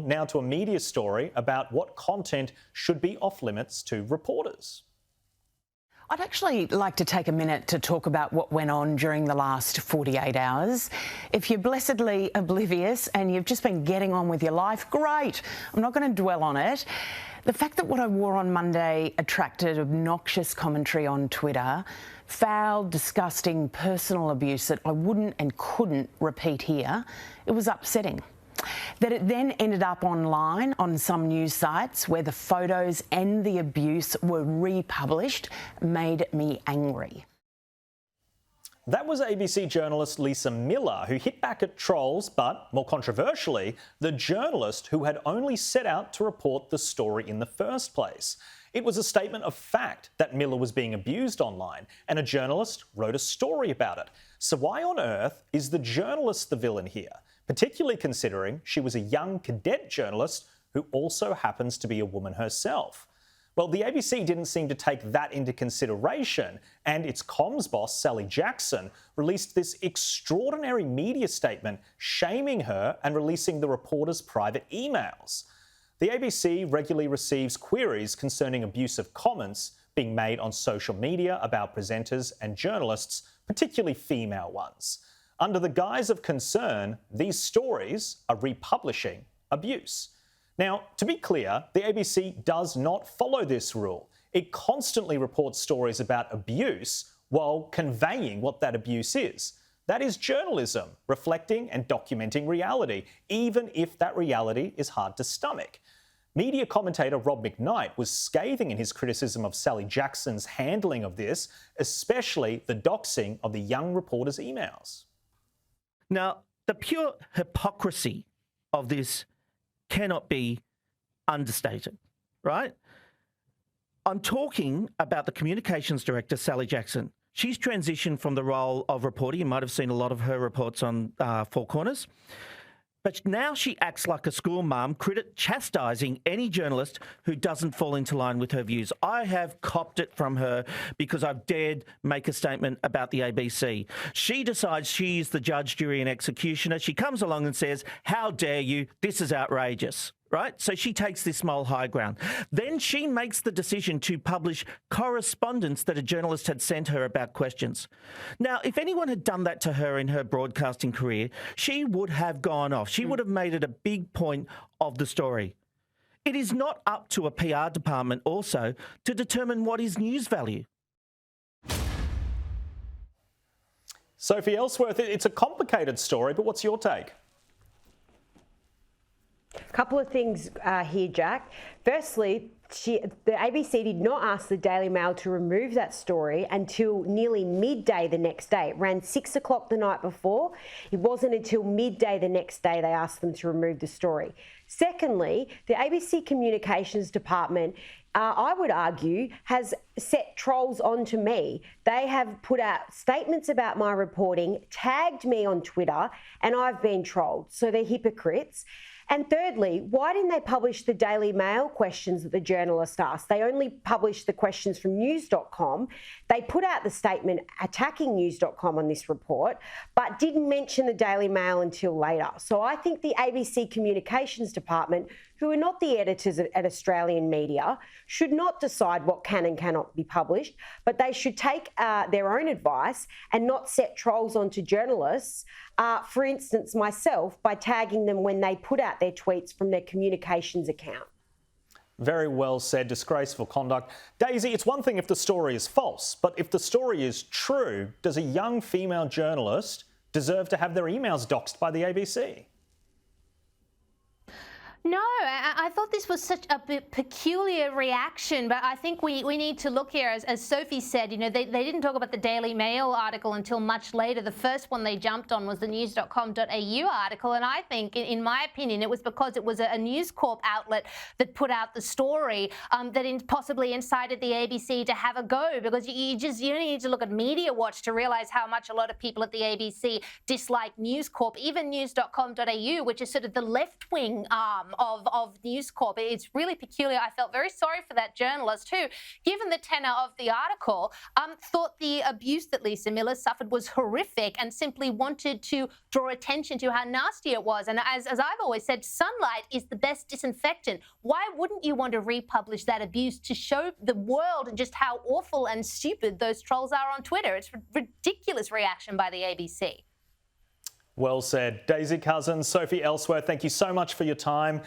Now to a media story about what content should be off limits to reporters. I'd actually like to take a minute to talk about what went on during the last 48 hours. If you're blessedly oblivious and you've just been getting on with your life, great. I'm not going to dwell on it. The fact that what I wore on Monday attracted obnoxious commentary on Twitter, foul, disgusting personal abuse that I wouldn't and couldn't repeat here, it was upsetting. That it then ended up online on some news sites where the photos and the abuse were republished made me angry. That was ABC journalist Lisa Millar, who hit back at trolls, but more controversially, the journalist who had only set out to report the story in the first place. It was a statement of fact that Millar was being abused online, and a journalist wrote a story about it. So why on earth is the journalist the villain here? Particularly considering she was a young cadet journalist who also happens to be a woman herself. Well, the ABC didn't seem to take that into consideration, and its comms boss, Sally Jackson, released this extraordinary media statement shaming her and releasing the reporter's private emails. The ABC regularly receives queries concerning abusive comments being made on social media about presenters and journalists, particularly female ones. Under the guise of concern, these stories are republishing abuse. Now, to be clear, the ABC does not follow this rule. It constantly reports stories about abuse while conveying what that abuse is. That is journalism, reflecting and documenting reality, even if that reality is hard to stomach. Media commentator Rob McKnight was scathing in his criticism of Sally Jackson's handling of this, especially the doxing of the young reporter's emails. Now, the pure hypocrisy of this cannot be understated, right? I'm talking about the communications director, Sally Jackson. She's transitioned from the role of reporter. You might have seen a lot of her reports on Four Corners. But now she acts like a school mum, chastising any journalist who doesn't fall into line with her views. I have copped it from her because I've dared make a statement about the ABC. She decides she's the judge, jury and executioner. She comes along and says, "How dare you? This is outrageous." Right? So she takes this moral high ground. Then she makes the decision to publish correspondence that a journalist had sent her about questions. Now, if anyone had done that to her in her broadcasting career, she would have gone off. She would have made it a big point of the story. It is not up to a PR department also to determine what is news value. Sophie Elsworth, it's a complicated story, but what's your take? Couple of things here, Jack. Firstly, the ABC did not ask the Daily Mail to remove that story until nearly midday the next day. It ran 6 o'clock the night before. It wasn't until midday the next day they asked them to remove the story. Secondly, the ABC Communications Department, I would argue, has set trolls onto me. They have put out statements about my reporting, tagged me on Twitter, and I've been trolled. So they're hypocrites. And thirdly, why didn't they publish the Daily Mail questions that the journalist asked? They only published the questions from news.com. They put out the statement attacking news.com on this report, but didn't mention the Daily Mail until later. So I think the ABC Communications Department, who are not the editors at Australian media, should not decide what can and cannot be published, but they should take their own advice and not set trolls onto journalists, for instance, myself, by tagging them when they put out their tweets from their communications account. Very well said. Disgraceful conduct. Daisy, it's one thing if the story is false, but if the story is true, does a young female journalist deserve to have their emails doxed by the ABC? No, I thought this was such a peculiar reaction, but I think we need to look here, as Sophie said, you know, they didn't talk about the Daily Mail article until much later. The first one they jumped on was the news.com.au article, and I think, in my opinion, it was because it was a News Corp outlet that put out the story that possibly incited the ABC to have a go, because you only need to look at Media Watch to realise how much a lot of people at the ABC dislike News Corp, even news.com.au, which is sort of the left-wing arm of News Corp. It's really peculiar. I felt very sorry for that journalist who, given the tenor of the article, thought the abuse that Lisa Millar suffered was horrific and simply wanted to draw attention to how nasty it was. And as I've always said, sunlight is the best disinfectant. Why wouldn't you want to republish that abuse to show the world just how awful and stupid those trolls are on Twitter? It's a ridiculous reaction by the ABC. Well said. Daisy Cousins, Sophie Elsworth, thank you so much for your time.